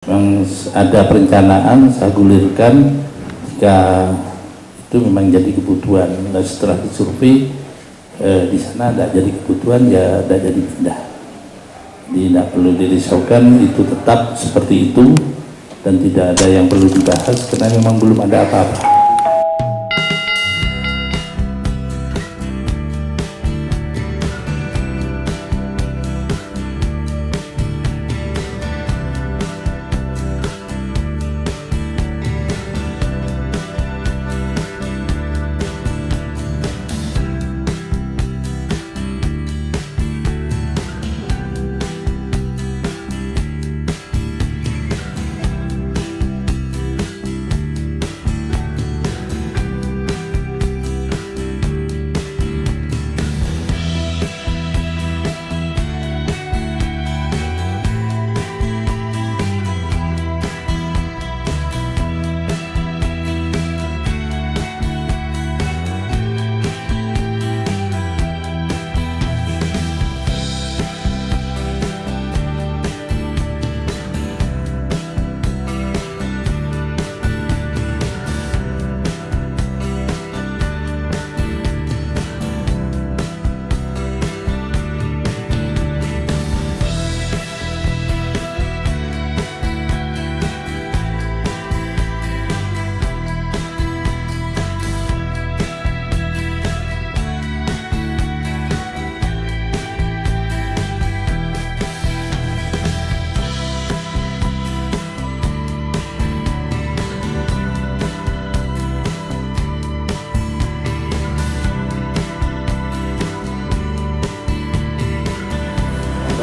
Memang ada perencanaan saya gulirkan jika itu memang jadi kebutuhan. Nah, setelah disurvei di sana tidak jadi kebutuhan, ya tidak jadi pindah. Jadi tidak perlu dirisaukan, itu tetap seperti itu dan tidak ada yang perlu dibahas karena memang belum ada apa-apa.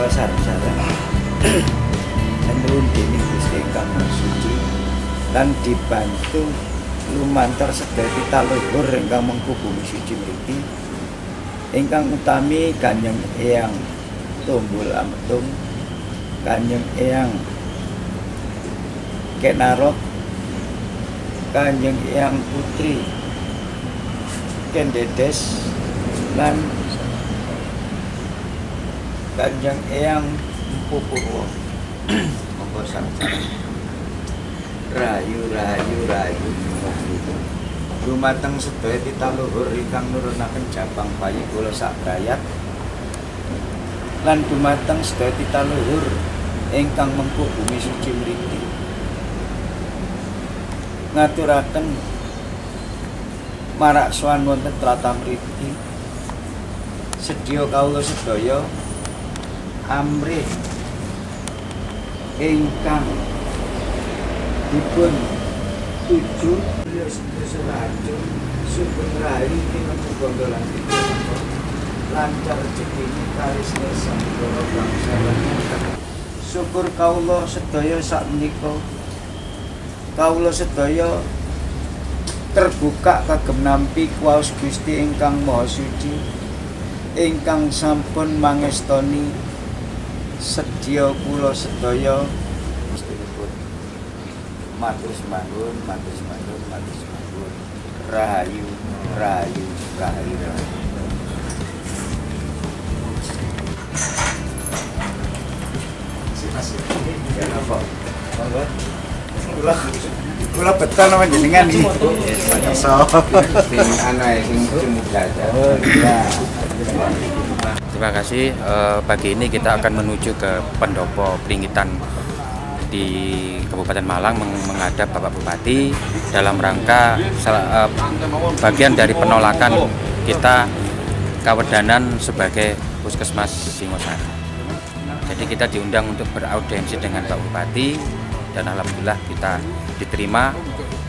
Sarjana menurun dening Gusti Kang Suci lan dibantu lumantar sedaya pitaluhur ingkang mengku bumi suci mriki ingkang utami Kanjeng Eyang Tumbul Ametung, Kanjeng Eyang Kenarok, Kanjeng Eyang Putri Kendedes lan Kanjeng Eyang Empu Purwo. Monggo sarjana. Rahayu dumateng sedaya pitaluhur ingkang nurunaken jabang bayi kula sak brayat lan dumateng sedaya pitaluhur ingkang mengku bumi suci mriki ngaturaken marak sowan wonten tlatah mriki sedya kawula sedaya amrih ingkang dipun tuju seraju sugeng rahayu tinuju gondolan lancar rezekine karisne sampura bangsa lan syukur kawula sedaya sakmenika kawula sedaya terbuka kagem nampi kuwaos Gusti ingkang Maha Suci ingkang sampun mangestoni sedya kula sedaya matur mangun rahayu ya napa monggo kula betul nama jenengan iki so sing ana sing Terima kasih. Pagi ini kita akan menuju ke pendopo Pringitan di Kabupaten Malang menghadap Bapak Bupati dalam rangka bagian dari penolakan kita kawedanan sebagai Puskesmas Singosari. Jadi kita diundang untuk beraudiensi dengan Pak Bupati dan alhamdulillah kita diterima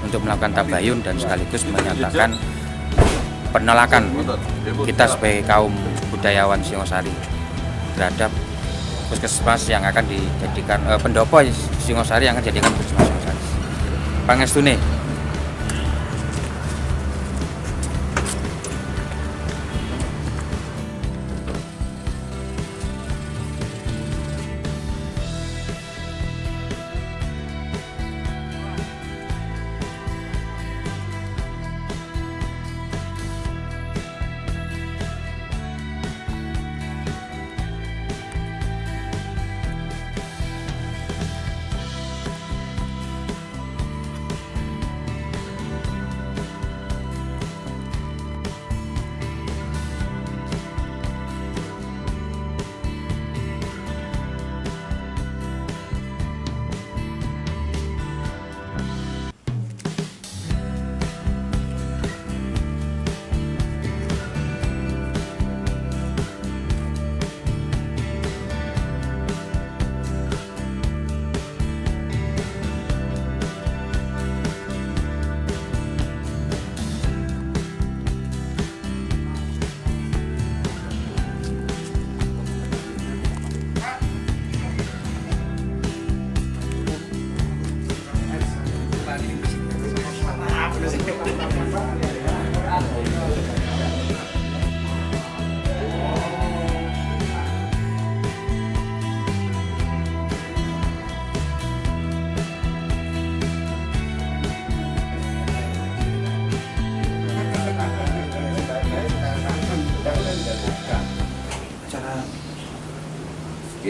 untuk melakukan tabayun dan sekaligus menyatakan penolakan kita sebagai kaum budayawan Singosari terhadap puskesmas yang akan dijadikan pendopo Singosari yang akan dijadikan puskesmas Singosari. Pangestune.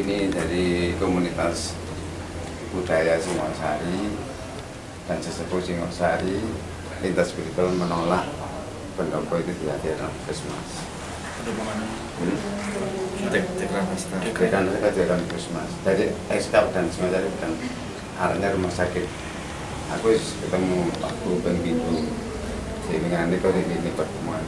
ini dari komunitas budaya Singosari dan sesepuh Singosari lintas spiritual menolak pendopo itu dihadirkan Puskesmas. Dekan Puskesmas. Jadi SK dan Singosari dan arahnya rumah sakit. Aku ketemu Pak Guru Pintu sehingga nanti kau ini pertemuan.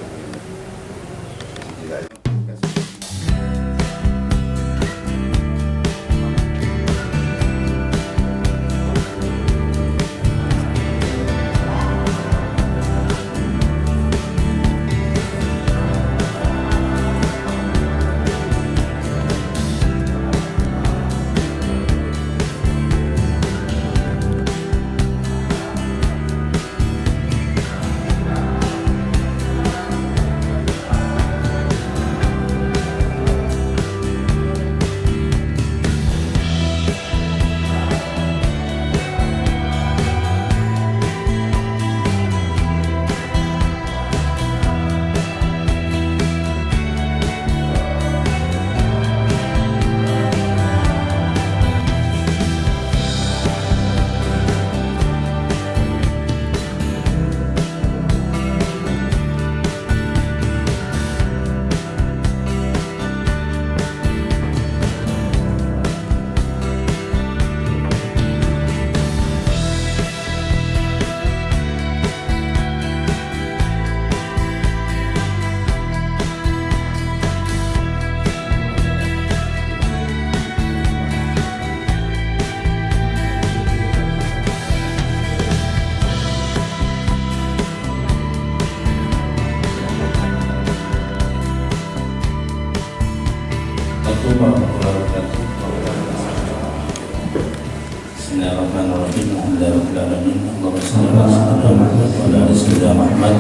Bismillahirrahmanirrahim. Alhamdulillahirrahmanirrahim. Allahumma shalli ala sayyidina Muhammad.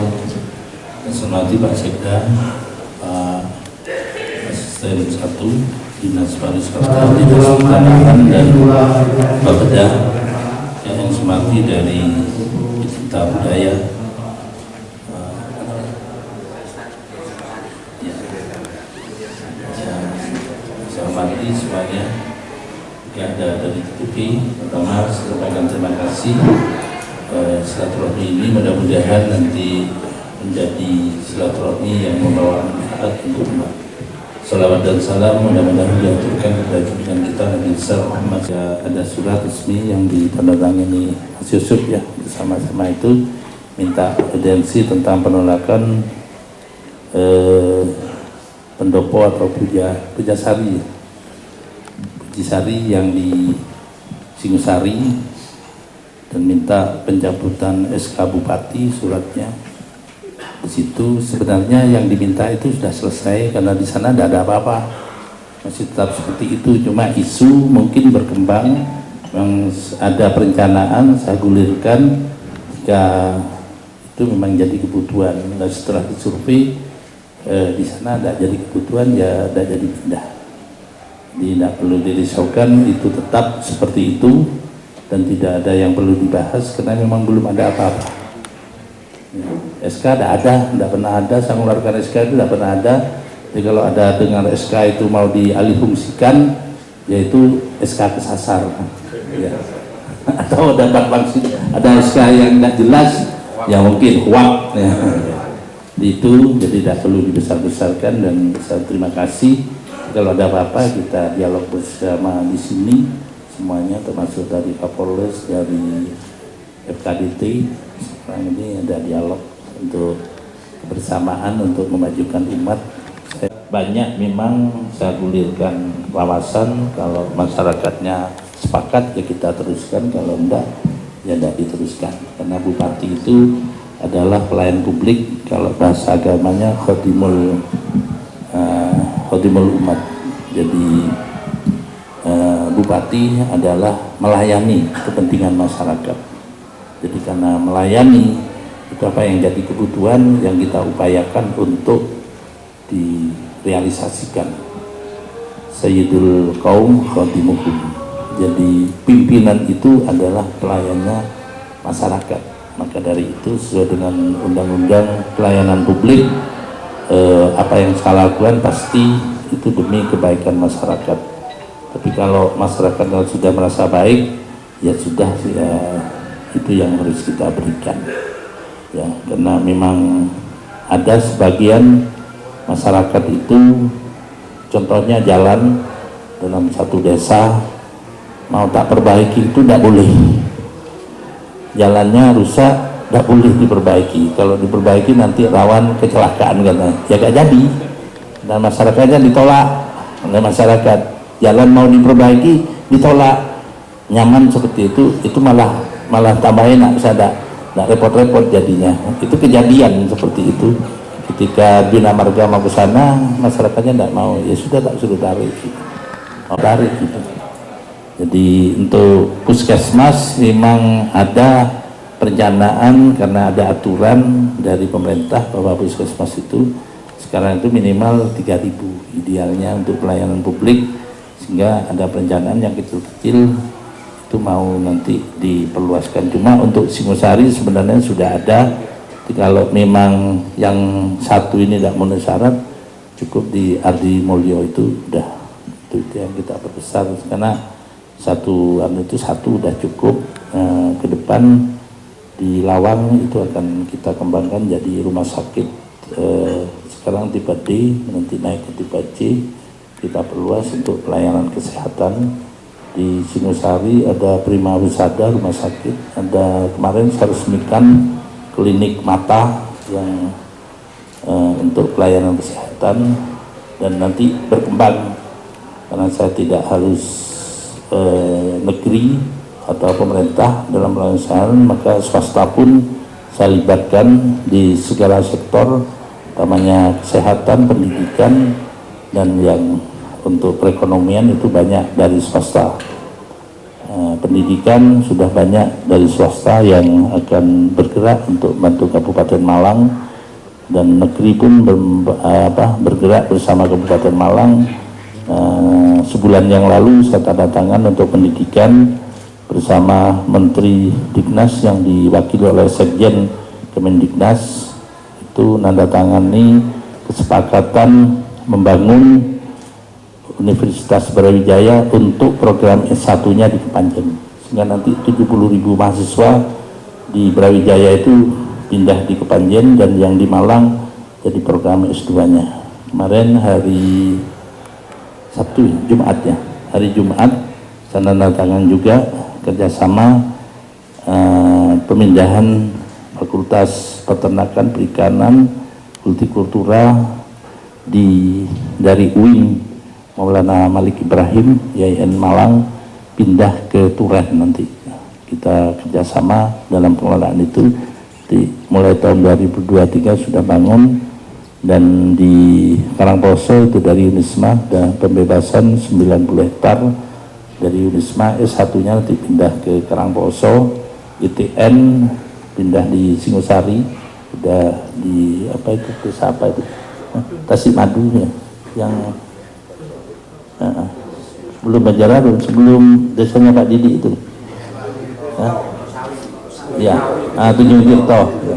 Hormati Pak Sekda, Pak Asisten 1 Dinas Pariwisata, Dinas Pertanian dan Bapeda, yang hormati dari Duta Budaya, saya hormati semuanya. Yang ada dari TPP, pertama saya sampaikan terima kasih. Silaturahmi ini mudah-mudahan nanti menjadi silaturahmi yang membawa manfaat untuk umat. Salawat dan salam mudah-mudahan diaturkan kepada junjungan kita Nabi besar Muhammad. Ada surat resmi yang ditandatangani Mas Yusuf ya, bersama-sama itu minta evidensi tentang penolakan pendopo atau pujasari yang di Singosari dan minta pencabutan SK Bupati suratnya. Di situ sebenarnya yang diminta itu sudah selesai karena di sana tidak ada apa-apa, masih tetap seperti itu, cuma isu mungkin berkembang yang ada perencanaan saya gulirkan jika itu memang jadi kebutuhan. Dan setelah disurvei di sana tidak jadi kebutuhan ya tidak jadi pindah. Tidak perlu dirisaukan, itu tetap seperti itu dan tidak ada yang perlu dibahas karena memang belum ada apa-apa. SK tidak pernah ada, saya mengeluarkan SK itu tidak pernah ada. Jadi kalau ada dengar SK itu mau dialihfungsikan, yaitu SK kesasar ya. Atau ada SK yang tidak jelas, ya mungkin hoax ya. Itu jadi tidak perlu dibesar-besarkan dan saya terima kasih. Kalau ada apa-apa kita dialog bersama di sini semuanya, termasuk dari Kapolres, dari FKDT. Sekarang ini ada dialog untuk kebersamaan untuk memajukan umat. Banyak memang saya gulirkan wawasan, kalau masyarakatnya sepakat ya kita teruskan, kalau enggak ya enggak diteruskan. Karena bupati itu adalah pelayan publik, kalau bahasa agamanya khotimul umat. Jadi bupati adalah melayani kepentingan masyarakat. Jadi karena melayani itu apa yang jadi kebutuhan yang kita upayakan untuk direalisasikan. Sayyidul Qaum Khadimuhum. Jadi pimpinan itu adalah pelayannya masyarakat. Maka dari itu sesuai dengan undang-undang pelayanan publik, apa yang saya lakukan pasti itu demi kebaikan masyarakat. Tapi kalau masyarakat sudah merasa baik, ya sudah, ya, itu yang harus kita berikan. Ya, karena memang ada sebagian masyarakat itu, contohnya jalan dalam satu desa mau tak perbaiki itu tidak boleh. Jalannya rusak, tidak boleh diperbaiki. Kalau diperbaiki nanti rawan kecelakaan katanya. Ya gak jadi. Dan masyarakatnya ditolak oleh masyarakat. Jalan mau diperbaiki ditolak. Nyaman seperti itu malah tambah enak, saya tidak repot-repot jadinya. Itu kejadian seperti itu. Ketika Bina Marga mau ke sana, masyarakatnya tidak mau. Ya sudah, tak suruh tarik. Mau tarik gitu. Jadi untuk puskesmas memang ada perencanaan karena ada aturan dari pemerintah bahwa puskesmas itu sekarang itu minimal 3.000 idealnya untuk pelayanan publik, sehingga ada perencanaan yang kecil-kecil itu mau nanti diperluaskan. Cuma untuk Singosari sebenarnya sudah ada. Kalau memang yang satu ini tidak memenuhi syarat, cukup di Ardi Mulyo itu udah itu yang kita perbesar, karena satu udah cukup. Ke depan di Lawang itu akan kita kembangkan jadi rumah sakit, sekarang tipe D, nanti naik ke tipe C, kita perluas untuk pelayanan kesehatan. Di Singosari ada Prima Wisada rumah sakit, ada kemarin saya resmikan klinik mata yang untuk pelayanan kesehatan, dan nanti berkembang karena saya tidak harus negeri atau pemerintah dalam pelayanan, maka swasta pun saya libatkan di segala sektor, utamanya kesehatan, pendidikan, dan yang untuk perekonomian itu banyak dari swasta. Pendidikan sudah banyak dari swasta yang akan bergerak untuk membantu Kabupaten Malang, dan negeri pun bergerak bersama Kabupaten Malang. Sebulan yang lalu saya tanda tangan untuk pendidikan bersama Menteri Diknas yang diwakili oleh Sekjen Kemendiknas, itu nanda tangani kesepakatan membangun Universitas Brawijaya untuk program S1-nya di Kepanjen, sehingga nanti 70.000 mahasiswa di Brawijaya itu pindah di Kepanjen, dan yang di Malang jadi program S2-nya. Kemarin hari Sabtu, hari Jumat saya tanda tangan juga kerjasama pemindahan Fakultas Peternakan, Perikanan, Hortikultura dari UIN Maulana Malik Ibrahim YIN Malang pindah ke Turen. Nanti kita kerjasama dalam pengelolaan itu. Mulai tahun 2023 sudah bangun, dan di Karangposo itu dari Unisma dan pembebasan 90 hektar dari Unisma, S1-nya nanti pindah ke Karangposo, ITN pindah di Singosari, udah di desa apa itu, Tasikmadu ya, yang sebelum Banjararun, sebelum desanya Pak Didi itu, Tunjung Tirto. Ya.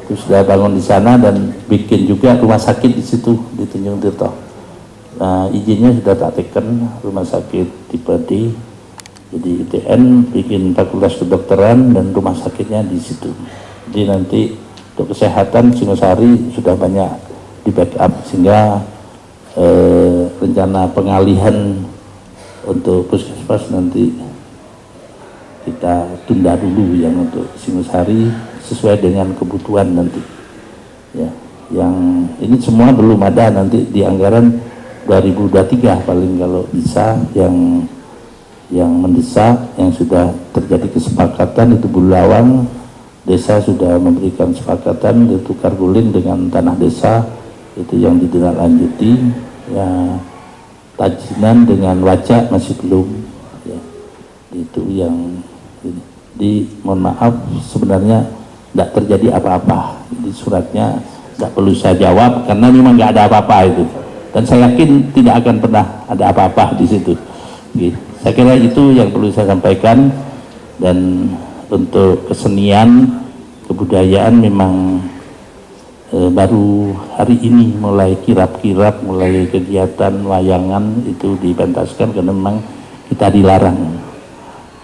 Itu sudah bangun di sana dan bikin juga rumah sakit di situ di Tunjung Tirto. Izinnya sudah tak teken, rumah sakit tipe D. Jadi ITN bikin fakultas kedokteran dan rumah sakitnya di situ. Jadi nanti untuk kesehatan Singosari sudah banyak di backup, sehingga rencana pengalihan untuk puskesmas nanti kita tunda dulu yang untuk Singosari sesuai dengan kebutuhan nanti. Ya, yang ini semua belum ada, nanti di anggaran 2023 paling kalau bisa yang mendesak, yang sudah terjadi kesepakatan itu Bulawang desa sudah memberikan kesepakatan ditukar guling dengan tanah desa, itu yang ditindaklanjuti. Ya, Tajinan dengan Wajak masih belum ya, itu yang mohon maaf sebenarnya tidak terjadi apa-apa di suratnya, tidak perlu saya jawab karena memang nggak ada apa-apa itu, dan saya yakin tidak akan pernah ada apa-apa di situ. Saya kira itu yang perlu saya sampaikan. Dan untuk kesenian kebudayaan memang baru hari ini mulai kirap-kirap, mulai kegiatan wayangan itu dipentaskan karena memang kita dilarang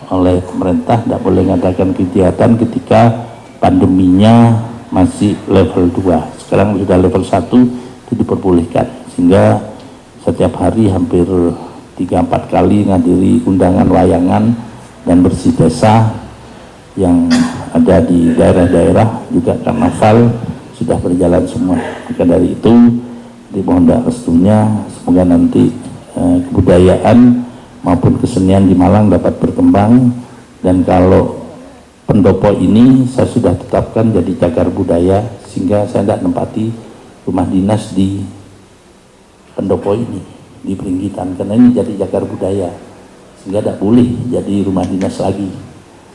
oleh pemerintah, tidak boleh mengadakan kegiatan ketika pandeminya masih level 2. Sekarang sudah level 1 itu diperbolehkan, sehingga setiap hari hampir 3-4 kali ngadiri undangan wayangan dan bersih desa yang ada di daerah-daerah, juga karnaval sudah berjalan semua. Maka dari itu dimohon restunya, semoga nanti kebudayaan maupun kesenian di Malang dapat berkembang. Dan kalau pendopo ini saya sudah tetapkan jadi cagar budaya, sehingga saya tidak nempati rumah dinas di pendopo ini, di Pringgitan, karena ini jadi cagar budaya, sehingga tidak boleh jadi rumah dinas lagi,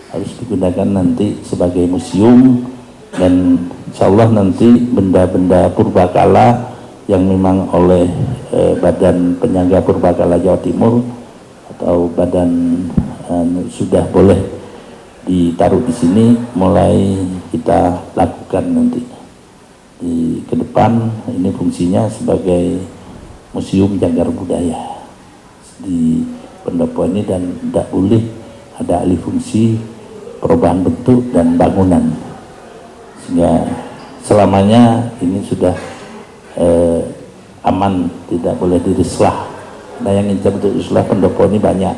harus digunakan nanti sebagai museum. Dan insya Allah nanti benda-benda purbakala yang memang oleh Badan Penyangga Purbakala Jawa Timur atau badan sudah boleh ditaruh di sini, mulai kita lakukan nanti di ke depan. Ini fungsinya sebagai museum cagar budaya di pendopo ini, dan tidak boleh ada alih fungsi perubahan bentuk dan bangunan, sehingga selamanya ini sudah aman, tidak boleh dirislah. Nah, yang ingin bentuk islah pendopo ini banyak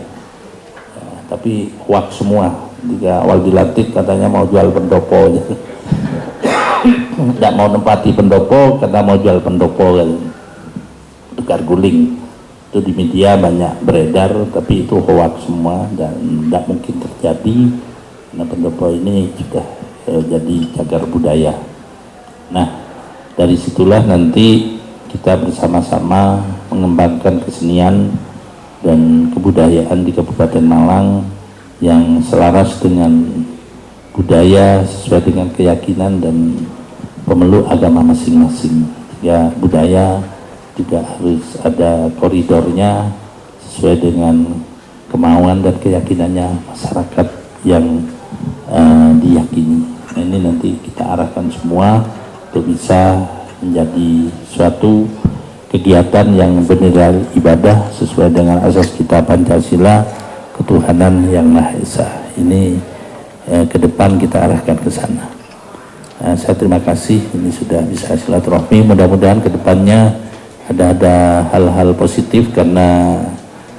ya, tapi hoax semua. Jika awal dilantik katanya mau jual pendopo, tidak mau nempati pendopo karena mau jual pendopo kan. Tukar guling itu di media banyak beredar, tapi itu hoax semua dan tidak mungkin terjadi. Nah, pendopo ini sudah jadi cagar budaya. Nah, dari situlah nanti kita bersama-sama mengembangkan kesenian dan kebudayaan di Kabupaten Malang yang selaras dengan budaya, sesuai dengan keyakinan dan pemeluk agama masing-masing. Ya, budaya juga harus ada koridornya sesuai dengan kemauan dan keyakinannya masyarakat yang diyakini. Nah, ini nanti kita arahkan semua untuk bisa menjadi suatu kegiatan yang bernilai ibadah sesuai dengan asas kita Pancasila, ketuhanan yang Maha Esa. Ini ke depan kita arahkan ke sana. Saya terima kasih, ini sudah bisa silaturahmi. Mudah-mudahan ke depannya ada hal-hal positif, karena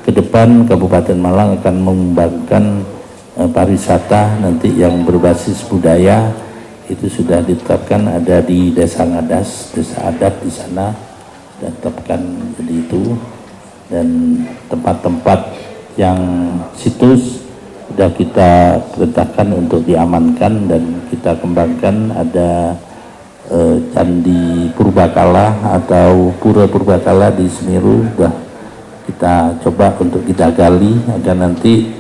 ke depan Kabupaten Malang akan mengembangkan pariwisata nanti yang berbasis budaya. Itu sudah ditetapkan ada di Desa Ngadas, desa adat di sana, dan tetapkan jadi itu. Dan tempat-tempat yang situs sudah kita perintahkan untuk diamankan dan kita kembangkan. Ada Candi Purbakala atau Pura Purbakala di Semeru, sudah kita coba untuk kita gali agar nanti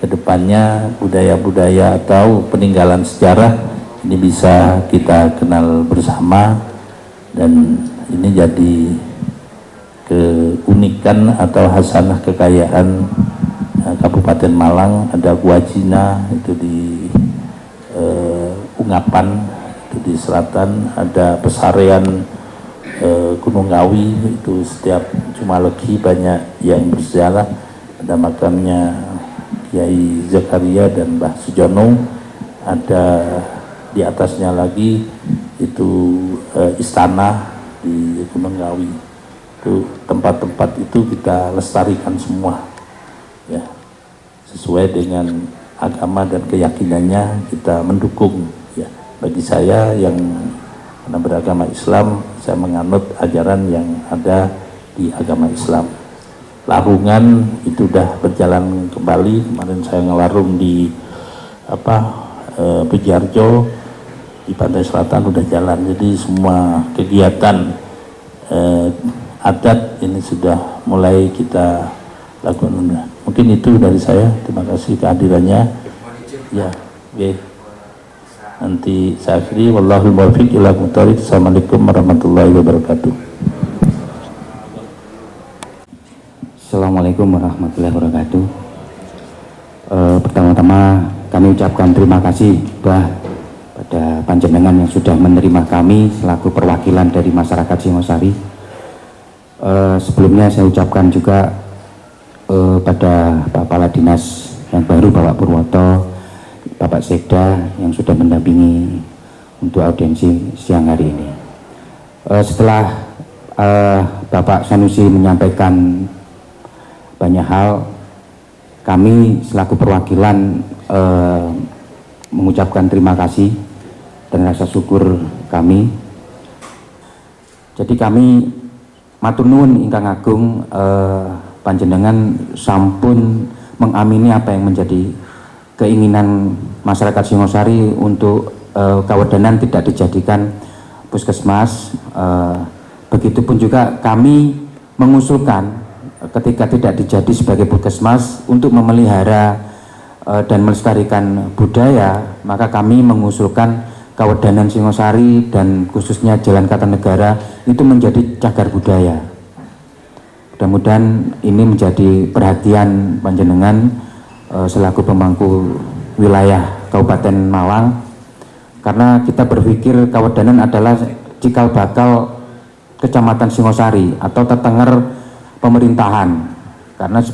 kedepannya budaya-budaya atau peninggalan sejarah ini bisa kita kenal bersama. Dan ini jadi keunikan atau hasanah kekayaan Kabupaten Malang. Ada Gua Cina itu di Ungapan, itu di selatan. Ada Pesarean Gunung Ngawi, itu setiap Jumalegi banyak yang bersejarah. Ada makamnya Kiai Zakaria dan Mbah Sujono. Ada di atasnya lagi itu istana di Gunung Ngawi. Itu tempat-tempat itu kita lestarikan semua ya, sesuai dengan agama dan keyakinannya kita mendukung ya. Bagi saya yang beragama Islam, saya menganut ajaran yang ada di agama Islam. Larungan itu sudah berjalan kembali. Kemarin saya ngelarung di Bejarjo di pantai selatan sudah jalan. Jadi semua kegiatan adat ini sudah mulai kita lakukan. Mungkin itu dari saya. Terima kasih kehadirannya. Ya, oke. Nanti saya akhiri. Wallahul muwaffiq ila aqwamit thoriq. Assalamualaikum warahmatullahi wabarakatuh. Assalamualaikum warahmatullahi wabarakatuh. Pertama-tama kami ucapkan terima kasih pada kepada panjenengan yang sudah menerima kami selaku perwakilan dari masyarakat Singosari. Sebelumnya saya ucapkan juga pada Pak Kepala Dinas yang baru, Bapak Purwoto, Bapak Sekda yang sudah mendampingi untuk audiensi siang hari ini. Setelah Bapak Sanusi menyampaikan banyak hal, kami selaku perwakilan mengucapkan terima kasih dan rasa syukur kami. Jadi kami matur nuwun ingkang agung, panjenengan sampun mengamini apa yang menjadi keinginan masyarakat Singosari untuk Kawedanan tidak dijadikan puskesmas. Begitupun juga kami mengusulkan ketika tidak dijadi sebagai puskesmas untuk memelihara dan melestarikan budaya, maka kami mengusulkan Kawedanan Singosari dan khususnya Jalan Kartanegara itu menjadi cagar budaya. Mudah-mudahan ini menjadi perhatian panjenengan selaku pemangku wilayah Kabupaten Malang, karena kita berpikir Kawedanan adalah cikal bakal Kecamatan Singosari atau tetenger pemerintahan, karena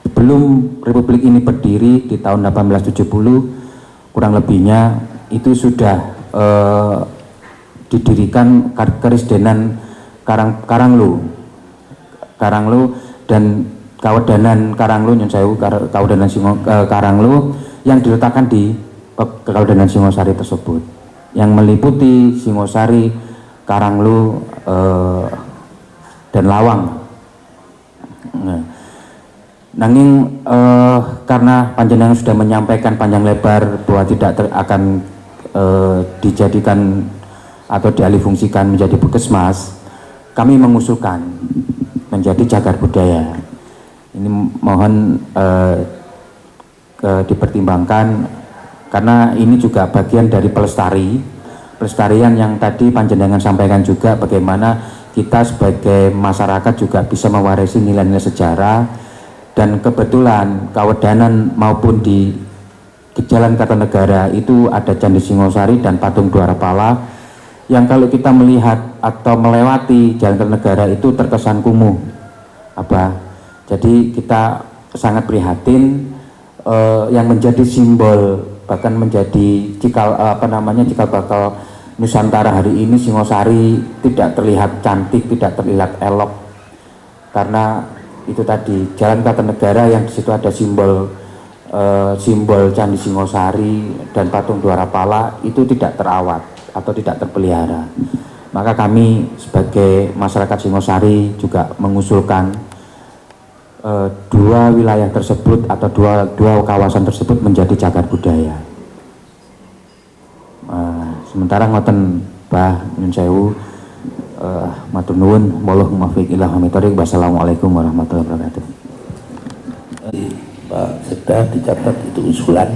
sebelum Republik ini berdiri di tahun 1870 kurang lebihnya itu sudah didirikan Kerisdenan Karanglo dan Kawedanan Karanglo, Kawedanan Karanglo yang diletakkan di Kawedanan Singosari tersebut, yang meliputi Singosari, Karanglo, dan Lawang. Nanging karena panjenengan sudah menyampaikan panjang lebar bahwa tidak akan dijadikan atau dialihfungsikan menjadi puskesmas, kami mengusulkan menjadi cagar budaya. Ini mohon dipertimbangkan, karena ini juga bagian dari pelestarian yang tadi panjenengan sampaikan juga, bagaimana kita sebagai masyarakat juga bisa mewarisi nilai-nilai sejarah. Dan kebetulan Kawedanan maupun di Jalan Kartanegara itu ada Candi Singosari dan patung Dwarapala, yang kalau kita melihat atau melewati Jalan Kartanegara itu terkesan kumuh. Jadi kita sangat prihatin, yang menjadi simbol, bahkan menjadi cikal bakal Nusantara hari ini, Singosari tidak terlihat cantik, tidak terlihat elok, karena itu tadi Jalan Kartanegara yang di situ ada simbol Candi Singosari dan patung Dwarapala itu tidak terawat atau tidak terpelihara. Maka kami sebagai masyarakat Singosari juga mengusulkan dua wilayah tersebut atau dua kawasan tersebut menjadi cagar budaya. Sementara ngoten Bah Nyun Sewu, matur nuwun, wallahu muwaffiq ila aqwamit thoriq. Wassalamualaikum warahmatullahi wabarakatuh. Pak Sekda dicatat itu usulan,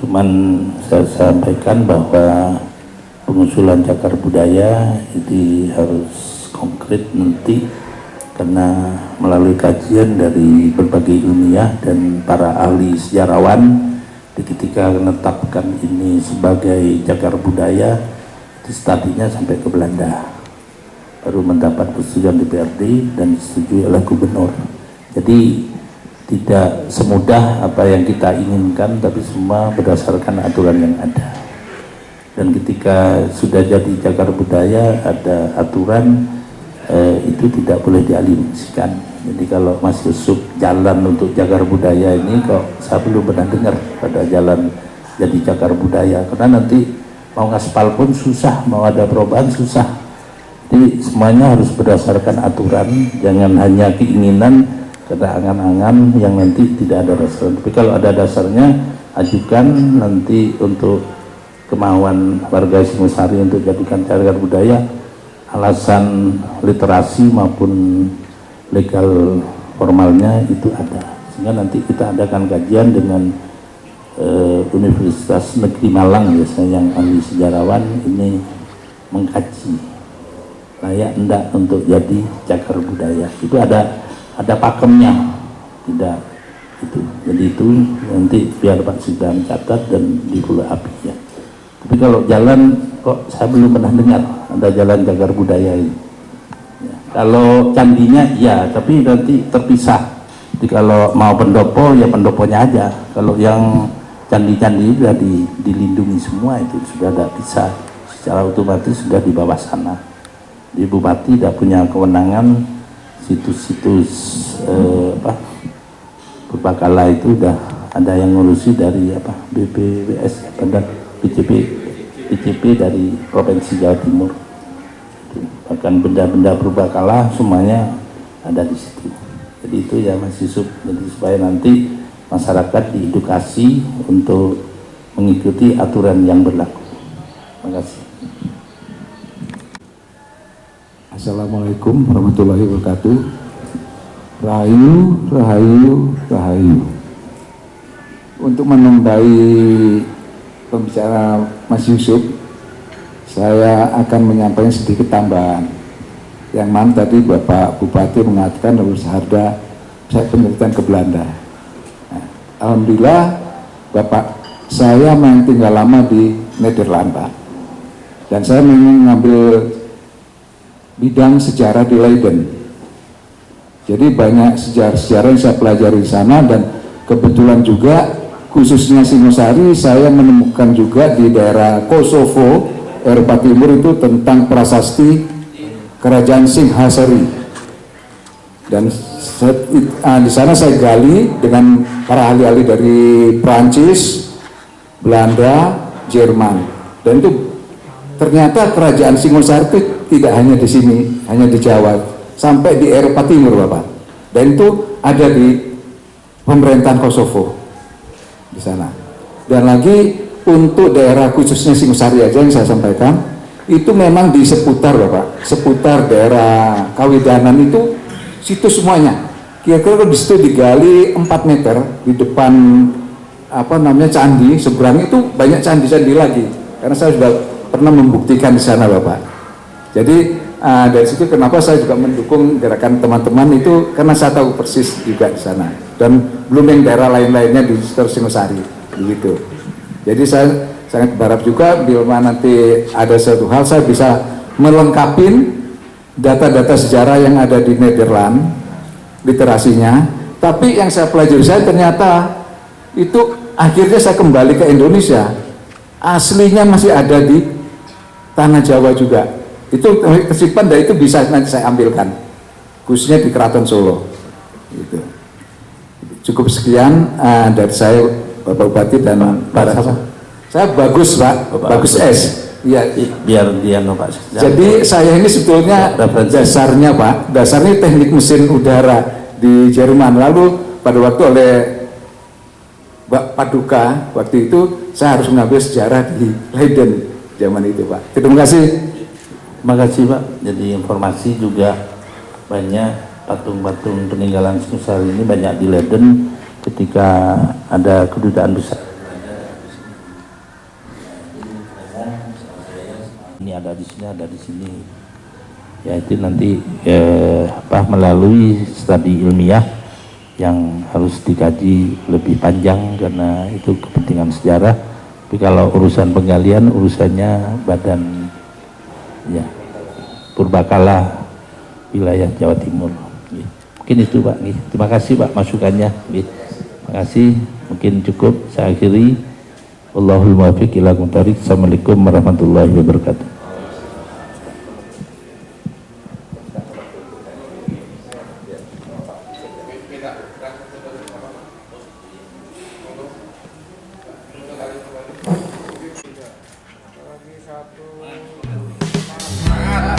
cuman saya sampaikan bahwa pengusulan cagar budaya itu harus konkret nanti, karena melalui kajian dari berbagai ilmiah dan para ahli sejarawan, ketika menetapkan ini sebagai cagar budaya itu stadinya sampai ke Belanda, baru mendapat persetujuan DPRD dan disetujui oleh gubernur. Jadi tidak semudah apa yang kita inginkan, tapi semua berdasarkan aturan yang ada. Dan ketika sudah jadi cagar budaya, ada aturan, itu tidak boleh dialihfungsikan. Jadi kalau masih sub jalan untuk cagar budaya ini, kok saya belum pernah dengar pada jalan jadi cagar budaya, karena nanti mau ngaspal pun susah, mau ada perubahan susah. Jadi semuanya harus berdasarkan aturan, jangan hanya keinginan, ada angan-angan yang nanti tidak ada dasar. Tapi kalau ada dasarnya, ajukan nanti untuk kemauan warga Singosari untuk jadikan cagar budaya, alasan literasi maupun legal formalnya itu ada, sehingga nanti kita adakan kajian dengan Universitas Negeri Malang biasanya yang ahli sejarawan ini mengkaji layak enggak untuk jadi cagar budaya. Itu ada pakemnya, tidak itu. Jadi itu nanti biar Pak Sekda mencatat dan di follow up ya. Tapi kalau jalan kok saya belum pernah dengar ada jalan cagar budaya ini. Ya, kalau candinya ya, tapi nanti terpisah. Jadi kalau mau pendopo ya pendoponya aja. Kalau yang candi-candi sudah dilindungi semua, itu sudah tidak bisa, secara otomatis sudah di bawah sana. Di Bupati tidak punya kewenangan situs-situs purbakala itu udah ada yang ngurusi dari BPWS dan PCP dari Provinsi Jawa Timur. Bahkan benda-benda purbakala semuanya ada di situ. Jadi itu ya Mas Yusuf, jadi supaya nanti masyarakat diedukasi untuk mengikuti aturan yang berlaku. Terima kasih. Assalamualaikum warahmatullahi wabarakatuh. Rahayu, rahayu, rahayu. Untuk menambahi pembicara Mas Yusuf, saya akan menyampaikan sedikit tambahan. Yang mana tadi Bapak Bupati mengatakan harus ada penelitian ke Belanda. Nah, alhamdulillah Bapak saya main tinggal lama di Nederland, Pak. Dan saya mengambil bidang sejarah di Leiden. Jadi banyak sejarah-sejarah yang saya pelajari di sana, dan kebetulan juga khususnya Singosari saya menemukan juga di daerah Kosovo, Eropa Timur itu tentang prasasti Kerajaan Singhasari. Dan di sana saya gali dengan para ahli-ahli dari Prancis, Belanda, Jerman. Dan itu ternyata Kerajaan Singosari itu tidak hanya di sini, hanya di Jawa, sampai di Eropa Timur, Bapak. Dan itu ada di pemerintahan Kosovo di sana. Dan lagi untuk daerah khususnya Singosari aja yang saya sampaikan, itu memang di seputar, Bapak, seputar daerah Kawidanan itu situ semuanya. Kira-kira di situ digali 4 meter di depan candi seberang itu banyak candi-candi lagi. Karena saya sudah pernah membuktikan di sana, Bapak. Jadi dari situ kenapa saya juga mendukung gerakan teman-teman itu, karena saya tahu persis juga di sana. Dan belum yang daerah lain-lainnya di sekitar Singosari, begitu. Jadi saya sangat berharap juga bila nanti ada satu hal saya bisa melengkapi data-data sejarah yang ada di Nederland, literasinya. Tapi yang saya pelajari, saya ternyata itu akhirnya saya kembali ke Indonesia, aslinya masih ada di tanah Jawa juga. Itu tersimpan, dan itu bisa nanti saya ambilkan, khususnya di Keraton Solo. Gitu. Cukup sekian dari saya, Bapak Bupati dan para saya bagus, Pak, bagus S. Iya, biar dia Pak. Jadi saya ini sebetulnya dasarnya, Pak, dasarnya teknik mesin udara di Jerman. Lalu pada waktu oleh Mbak Paduka waktu itu saya harus mengambil sejarah di Leiden zaman itu, Pak. Terima kasih. Terima kasih, Pak. Jadi informasi juga banyak patung-patung peninggalan Singosari ini banyak di Leiden ketika ada kedutaan besar. Ini ada di sini, ada di sini. Ya itu nanti melalui studi ilmiah yang harus dikaji lebih panjang karena itu kepentingan sejarah. Tapi kalau urusan penggalian urusannya badan ya purbakala wilayah Jawa Timur. Mungkin itu, Pak. Terima kasih, Pak, masukannya. Terima kasih. Mungkin cukup saya akhiri. Wallahul muwaffiq ila aqwamit thoriq. Assalamualaikum warahmatullahi wabarakatuh. Semangat.